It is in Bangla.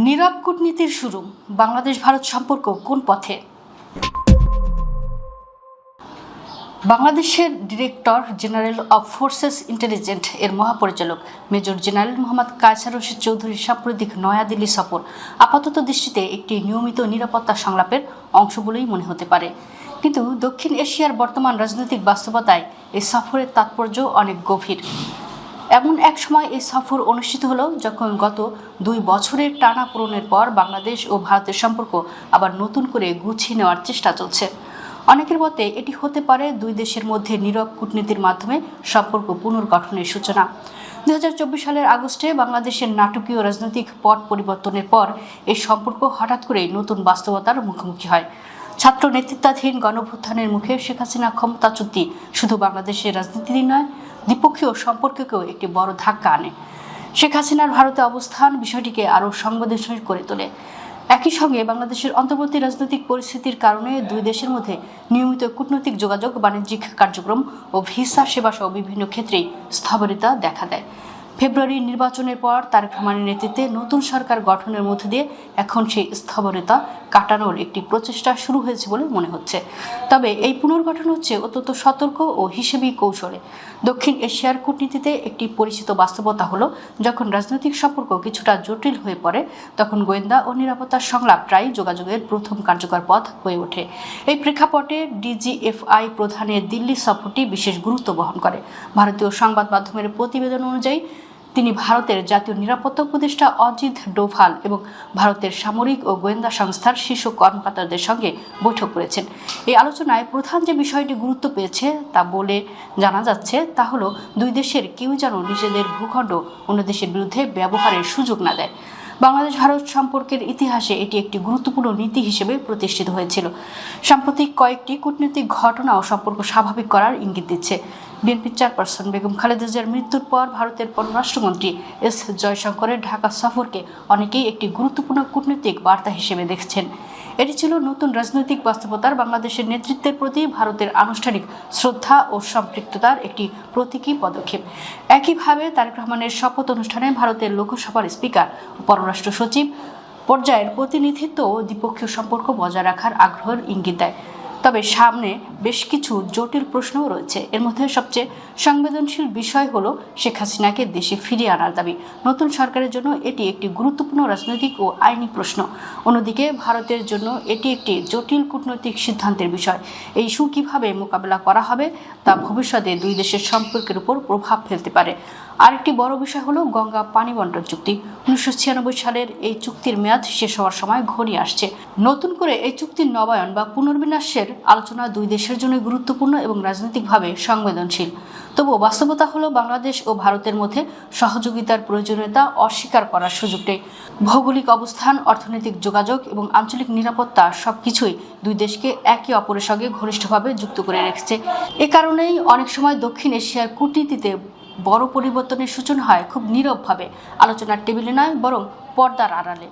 নীরব কূটনীতির শুরু। বাংলাদেশ ভারত সম্পর্ক কোন পথে? বাংলাদেশের director general of forces intelligence এর মহাপরিচালক মেজর জেনারেল মোহাম্মদ কায়সার রশিদ চৌধুরীর সাম্প্রতিক নয়াদিল্লি সফর আপাতত দৃষ্টিতে একটি নিয়মিত নিরাপত্তা সংলাপের অংশ বলেই মনে হতে পারে, কিন্তু দক্ষিণ এশিয়ার বর্তমান রাজনৈতিক বাস্তবতায় এই সফরের তাৎপর্য অনেক গভীর। এমন এক সময় এই সফর অনুষ্ঠিত হলো যখন গত 2 বছরের টানাপোড়েনের পর বাংলাদেশ ও ভারতের সম্পর্ক আবার নতুন করে গুছিয়ে নেওয়ার চেষ্টা চলছে। অনেকের মতে এটি হতে পারে দুই দেশের মধ্যে নীরব কূটনীতির মাধ্যমে সম্পর্ক পুনর্গঠনের সূচনা। 2024 সালের আগস্টে বাংলাদেশের নাটকীয় রাজনৈতিক পট পরিবর্তনের পর এই সম্পর্ক হঠাৎ করেই নতুন বাস্তবতার মুখোমুখি হয়। ছাত্র নেতৃত্বাধীন গণঅভ্যুত্থানের মুখে শেখ হাসিনা ক্ষমতাচ্যুতি শুধু বাংলাদেশের রাজনীতিরই নয়, দ্বিপক্ষীয় সম্পর্ককেও একটি বড় ধাক্কা আনে। শেখ হাসিনার ভারতে অবস্থান বিষয়টিকে আরও সংবেদনশীল করে তোলে। একই সঙ্গে বাংলাদেশের অন্তর্বর্তী রাজনৈতিক পরিস্থিতির কারণে দুই দেশের মধ্যে নিয়মিত কূটনৈতিক যোগাযোগ, বাণিজ্যিক কার্যক্রম ও ভিসা সেবা সহ বিভিন্ন ক্ষেত্রেই স্থবিরতা দেখা দেয়। ফেব্রুয়ারি নির্বাচনের পর তারেক রহমানের নেতৃত্বে নতুন সরকার গঠনের মধ্য দিয়ে এখন সেই স্থবিরতা কাটানোর একটি প্রচেষ্টা শুরু হয়েছে বলে মনে হচ্ছে। তবে এই পুনর্গঠন হচ্ছে অত্যন্ত সতর্ক ও হিসেবি কৌশলে। দক্ষিণ এশিয়ার কূটনীতিতে একটি পরিচিত বাস্তবতা হলো, যখন রাজনৈতিক সম্পর্ক কিছুটা জটিল হয়ে পড়ে তখন গোয়েন্দা ও নিরাপত্তার সংলাপ প্রায় যোগাযোগের প্রথম কার্যকর পথ হয়ে ওঠে। এই প্রেক্ষাপটে ডিজিএফআই প্রধানের দিল্লি সফরটি বিশেষ গুরুত্ব বহন করে। ভারতীয় সংবাদ মাধ্যমের প্রতিবেদন অনুযায়ী তিনি ভারতের জাতীয় নিরাপত্তা উপদেষ্টা অজিত ডোভাল এবং ভারতের সামরিক ও গোয়েন্দা সংস্থার শীর্ষ কর্মকর্তাদের সঙ্গে বৈঠক করেছেন। এই আলোচনায় প্রধান যে বিষয়টি গুরুত্ব পেয়েছে তা বলে জানা যাচ্ছে তা হলো, দুই দেশের কেউ যেন নিজেদের ভূখণ্ড অন্য দেশের বিরুদ্ধে ব্যবহারের সুযোগ না দেয়। বাংলাদেশ ভারত সম্পর্কের ইতিহাসে এটি একটি গুরুত্বপূর্ণ নীতি হিসেবে প্রতিষ্ঠিত হয়েছিল। সাম্প্রতিক কয়েকটি কূটনৈতিক ঘটনা ও সম্পর্ক স্বাভাবিক করার ইঙ্গিত দিচ্ছে। বিএনপি চেয়ারপারসন বেগম খালেদা জিয়ার মৃত্যুর পর ভারতের পররাষ্ট্রমন্ত্রী এস জয়শঙ্করের ঢাকা সফরকে অনেকেই একটি গুরুত্বপূর্ণ কূটনৈতিক বার্তা হিসেবে দেখছেন। এটি ছিল নতুন রাজনৈতিক বাস্তবতার বাংলাদেশের নেতৃত্বের প্রতি ভারতের আনুষ্ঠানিক শ্রদ্ধা ও সম্পৃক্ততার একটি প্রতীকী পদক্ষেপ। একইভাবে তারেক রহমানের শপথ অনুষ্ঠানে ভারতের লোকসভার স্পিকার ও পররাষ্ট্র সচিব পর্যায়ের প্রতিনিধিত্ব ও দ্বিপক্ষীয় সম্পর্ক বজায় রাখার আগ্রহের ইঙ্গিত দেয়। তবে সামনে বেশ কিছু জটিল প্রশ্নও রয়েছে। এর মধ্যে সবচেয়ে সংবেদনশীল বিষয় হলো শেখ হাসিনাকে দেশে ফিরিয়ে আনার দাবি। নতুন সরকারের জন্য এটি একটি গুরুত্বপূর্ণ রাজনৈতিক ও আইনি প্রশ্ন। অন্যদিকে ভারতের জন্য এটি একটি জটিল কূটনৈতিক সিদ্ধান্তের বিষয়। এই ইস্যু কিভাবে মোকাবেলা করা হবে তা ভবিষ্যতে দুই দেশের সম্পর্কের উপর প্রভাব ফেলতে পারে। আরেকটি বড় বিষয় হলো গঙ্গা পানি বন্টন চুক্তি। 1996 সালের এই চুক্তির মেয়াদ শেষ হওয়ার সময় ঘনিয়ে আসছে। নতুন করে এই চুক্তির নবায়ন বা পুনর্বিন্যাসের আলোচনা দুই দেশের জন্য গুরুত্বপূর্ণ এবং রাজনৈতিকভাবে সংবেদনশীল। তবুও বাস্তবতা হলো, বাংলাদেশ ও ভারতের মধ্যে সহযোগিতার প্রয়োজনীয়তা অস্বীকার করার সুযোগ নেই। ভৌগোলিক অবস্থান, অর্থনৈতিক যোগাযোগ এবং আঞ্চলিক নিরাপত্তা সবকিছুই দুই দেশকে একে অপরের সঙ্গে ঘনিষ্ঠভাবে যুক্ত করে রেখেছে। এ কারণেই অনেক সময় দক্ষিণ এশিয়ার কূটনীতিতে বড় পরিবর্তনের সূচনা হয় খুব নীরবভাবে, আলোচনার টেবিলে নয় বরং পর্দার আড়ালে।